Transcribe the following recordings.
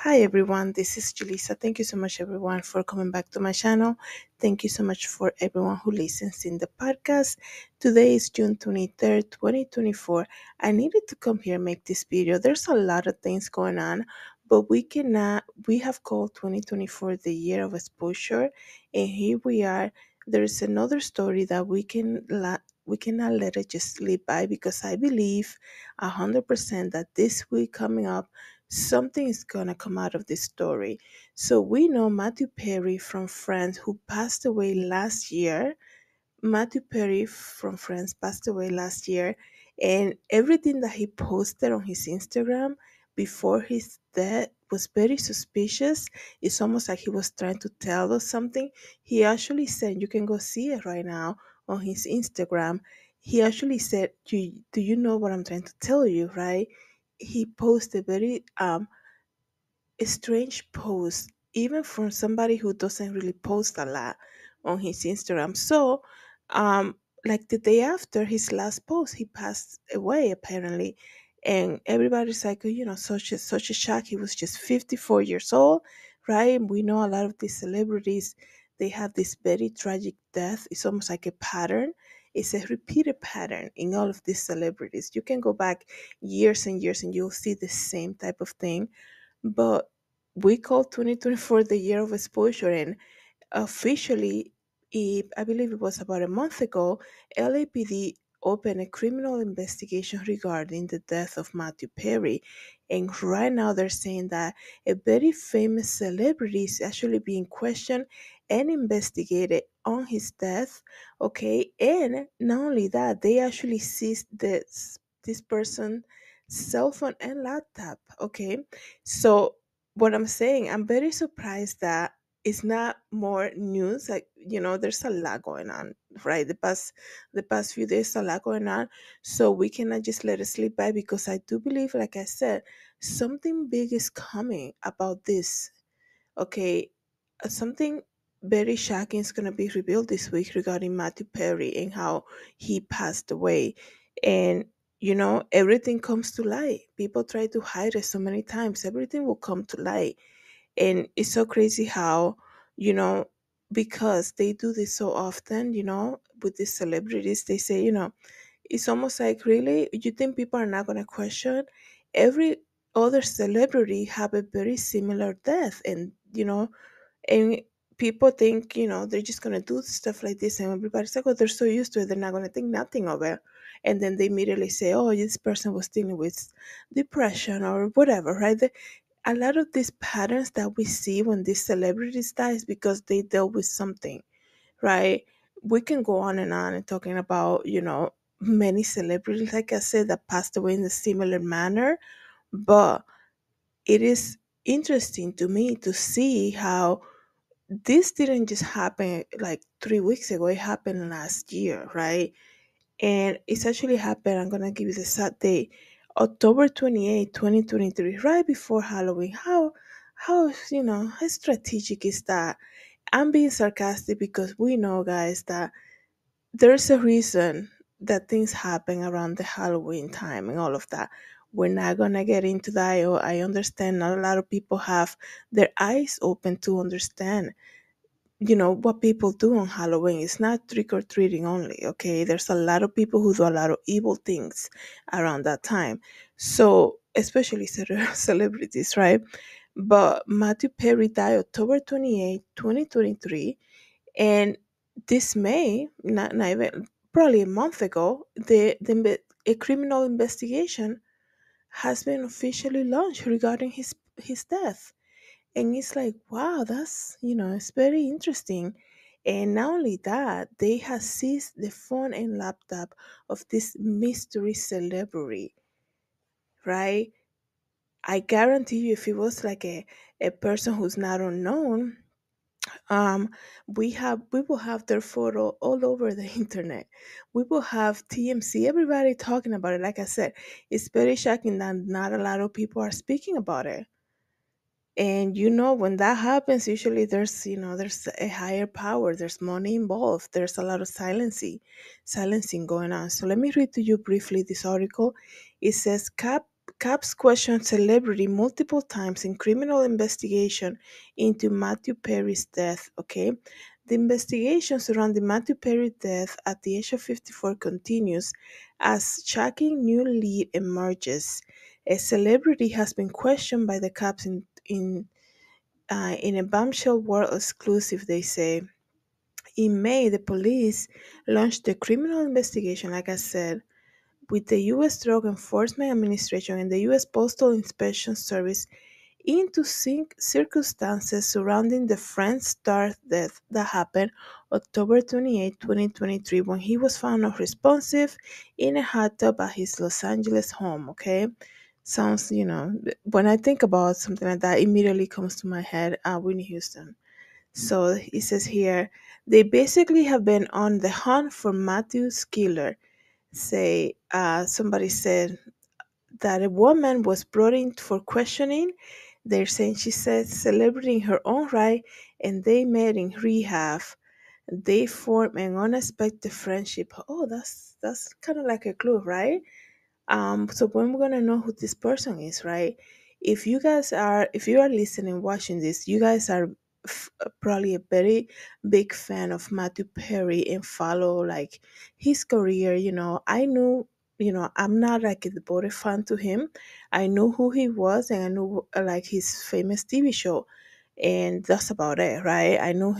Hi everyone, this is Julissa. Thank you so much everyone for coming back to my channel. Thank you so much for everyone who listens in the podcast. Today is June 23rd, 2024. I needed to come here and make this video. There's a lot of things going on, but we have called 2024 the year of exposure, and here we are. There's another story that we cannot let it just slip by because I believe 100% that this week coming up something is gonna come out of this story. So we know Matthew Perry from France, who passed away last year. Matthew Perry from France passed away last year, and everything that he posted on his Instagram before his death was very suspicious. It's almost like he was trying to tell us something. He actually said, you can go see it right now on his Instagram. He actually said, do you know what I'm trying to tell you, right? He posted very a strange post, even from somebody who doesn't really post a lot on his Instagram. So, like the day after his last post, he passed away apparently, and everybody's like, such a shock. He was just 54 years old, right? We know a lot of these celebrities, they have this very tragic death. It's almost like a pattern. It's a repeated pattern in all of these celebrities. You can go back years and years and you'll see the same type of thing, but we call 2024 the year of exposure, and officially, I believe it was about a month ago, LAPD opened a criminal investigation regarding the death of Matthew Perry. And right now they're saying that a very famous celebrity is actually being questioned and investigated on his death. Okay. And not only that, they actually seized this person's cell phone and laptop. Okay. So what I'm saying, I'm very surprised that it's not more news. Like, there's a lot going on, right? The past few days, a lot going on. So we cannot just let it slip by, because I do believe, like I said, something big is coming about this. Okay. Something very shocking is going to be revealed this week regarding Matthew Perry and how he passed away. And everything comes to light. People try to hide it so many times. Everything will come to light, and it's so crazy how, you know, because they do this so often, with these celebrities, they say, it's almost like, really, you think people are not going to question? Every other celebrity have a very similar death, and people think, they're just going to do stuff like this, and everybody's like, oh, they're so used to it, they're not going to think nothing of it. And then they immediately say, oh, this person was dealing with depression or whatever, right? A lot of these patterns that we see when these celebrities die is because they dealt with something, right? We can go on and talking about, many celebrities, like I said, that passed away in a similar manner. But it is interesting to me to see how this didn't just happen like 3 weeks ago. It happened last year, right? And it's actually happened. I'm gonna give you the exact date, October 28th, 2023, right before Halloween. How strategic is that? I'm being sarcastic because we know, guys, that there's a reason that things happen around the Halloween time and all of that. We're not gonna get into that. I understand not a lot of people have their eyes open to understand, what people do on Halloween. It's not trick or treating only, okay? There's a lot of people who do a lot of evil things around that time. So, especially celebrities, right? But Matthew Perry died October 28th, 2023. And this May, not even, probably a month ago, a criminal investigation has been officially launched regarding his death. And it's like, wow, it's very interesting. And not only that, they have seized the phone and laptop of this mystery celebrity, right? I guarantee you, if it was like a person who's not unknown, um, we will have their photo all over the internet. We will have TMC, everybody talking about it. Like I said, it's very shocking that not a lot of people are speaking about it. And when that happens, usually there's a higher power, there's money involved, there's a lot of silencing going on. So let me read to you briefly this article. It says Cops questioned celebrity multiple times in criminal investigation into Matthew Perry's death. Okay, the investigation surrounding Matthew Perry's death at the age of 54 continues as shocking new lead emerges. A celebrity has been questioned by the cops in a Bombshell world exclusive, they say. In May, the police launched a criminal investigation, like I said, with the U.S. Drug Enforcement Administration and the U.S. Postal Inspection Service into circumstances surrounding the French star's death that happened October 28, 2023, when he was found unresponsive in a hot tub at his Los Angeles home. Okay, sounds, when I think about something like that, immediately comes to my head Whitney Houston. So it says here, they basically have been on the hunt for Matthew's killer. Say, somebody said that a woman was brought in for questioning. They're saying she said celebrity in her own right, and they met in rehab. They formed an unexpected friendship. Oh, that's kind of like a clue, right? So when we're gonna know who this person is, right? If you are listening, watching this, you guys are probably a very big fan of Matthew Perry and follow like his career. I knew, I'm not like a devoted fan to him. I knew who he was, and I knew like his famous TV show, and that's about it, right? I knew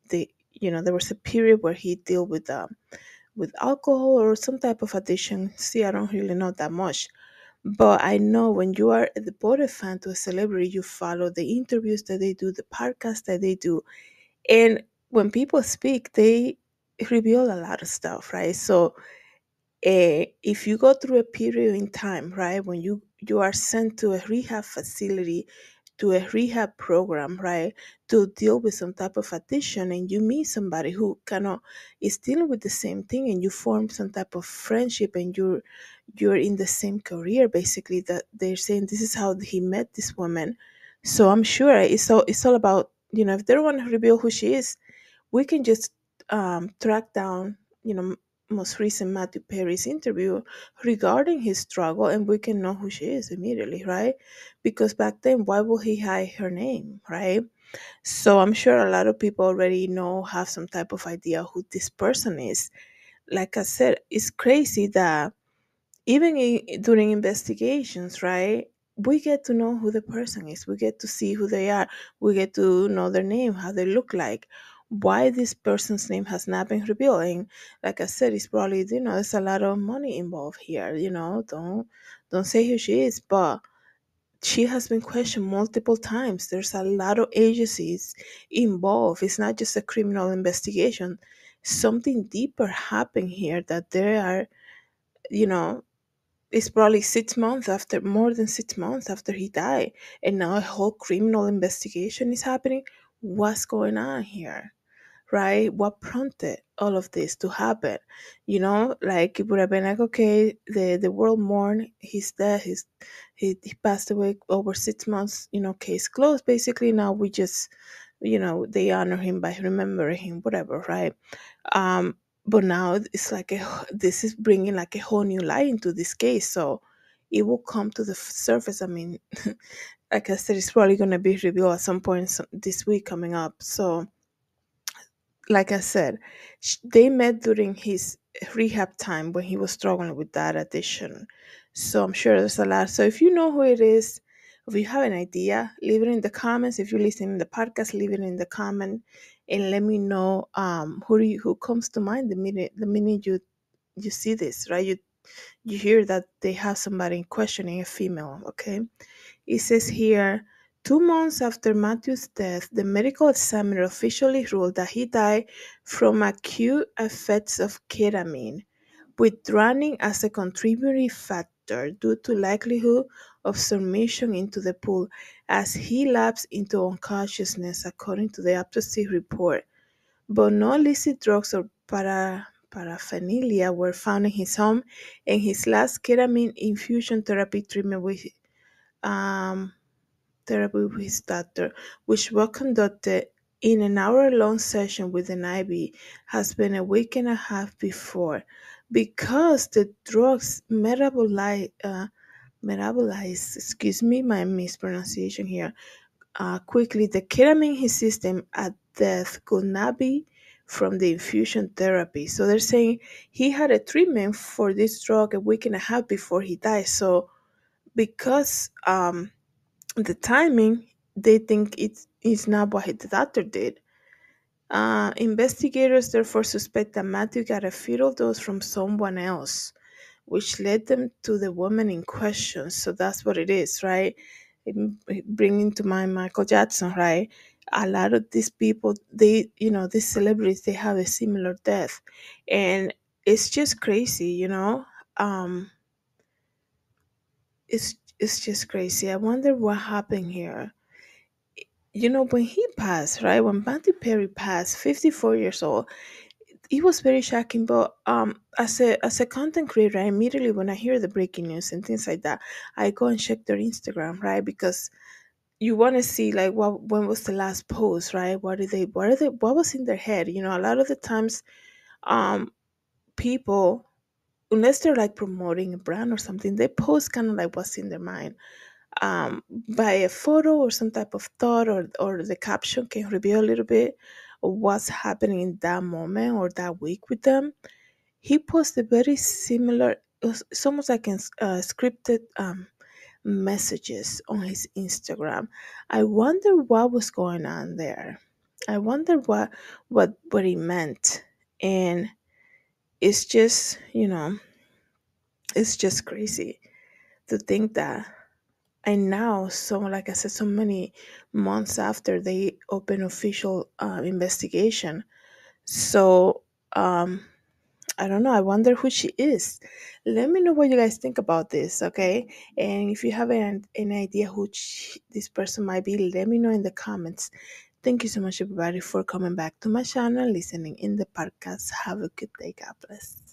there was a period where he dealt with alcohol or some type of addiction. See, I don't really know that much. But I know when you are a devoted fan to a celebrity, you follow the interviews that they do, the podcast that they do. And when people speak, they reveal a lot of stuff, right? So if you go through a period in time, right, when you are sent to a rehab facility, to a rehab program, right, to deal with some type of addiction, and you meet somebody who kind of is dealing with the same thing, and you form some type of friendship, and you're in the same career, basically, that they're saying this is how he met this woman. So I'm sure it's all about, if they don't want to reveal who she is, we can just track down, most recent Matthew Perry's interview regarding his struggle, and we can know who she is immediately, right? Because back then, why would he hide her name, right? So I'm sure a lot of people already have some type of idea who this person is. Like I said, it's crazy that even during investigations, right? We get to know who the person is. We get to see who they are. We get to know their name, how they look like, why this person's name has not been revealed. And like I said, it's probably, there's a lot of money involved here. Don't say who she is, but she has been questioned multiple times. There's a lot of agencies involved. It's not just a criminal investigation. Something deeper happened here, that there are, you know, it's probably 6 months after, more than 6 months after he died, and now a whole criminal investigation is happening. What's going on here, right? What prompted all of this to happen? Like, it would have been like, okay, the world mourned his death. He passed away over 6 months. Case closed. Basically, now we just, they honor him by remembering him, whatever, right? um but now it's like this is bringing like a whole new light into this case, so it will come to the surface. I mean, like I said, it's probably going to be revealed at some point this week coming up. So like I said, they met during his rehab time when he was struggling with that addiction. So I'm sure there's a lot. So if you know who it is, if you have an idea, leave it in the comments. If you're listening to the podcast, leave it in the comment and let me know who comes to mind the minute you see this, right? You hear that they have somebody questioning a female, okay? It says here, 2 months after Matthew's death, the medical examiner officially ruled that he died from acute effects of ketamine, with drowning as a contributing factor due to likelihood of submersion into the pool as he lapsed into unconsciousness, according to the autopsy report. But no illicit drugs or paraphernalia were found in his home, and his last ketamine infusion um, therapy with his doctor, which was conducted in an hour-long session with an IV, has been a week and a half before. Because the drugs metabolize, excuse me, my mispronunciation here, quickly, the ketamine in his system at death could not be from the infusion therapy. So they're saying he had a treatment for this drug a week and a half before he died. So because the timing, they think it's not what the doctor did. Investigators therefore suspect that Matthew got a fetal dose from someone else, which led them to the woman in question. So that's what it is, right? Bringing to mind Michael Jackson, right? A lot of these people, these celebrities, they have a similar death, and it's just crazy, Um, it's just crazy. I wonder what happened here. When he passed, right? When Matthew Perry passed, 54 years old, it was very shocking. But as a content creator, immediately when I hear the breaking news and things like that, I go and check their Instagram, right? Because you want to see like when was the last post, right? What was in their head? A lot of the times, um, people, unless they're like promoting a brand or something, they post kind of like what's in their mind, by a photo or some type of thought, or the caption can reveal a little bit of what's happening in that moment or that week with them. He posted very similar, it's almost like scripted messages on his Instagram. I wonder what was going on there. I wonder what he meant. And it's just, it's just crazy to think that. And now, so like I said, so many months after they open official investigation. So I don't know. I wonder who she is. Let me know what you guys think about this, okay? And if you have an idea who this person might be, let me know in the comments. Thank you so much, everybody, for coming back to my channel, listening in the podcast. Have a good day. God bless.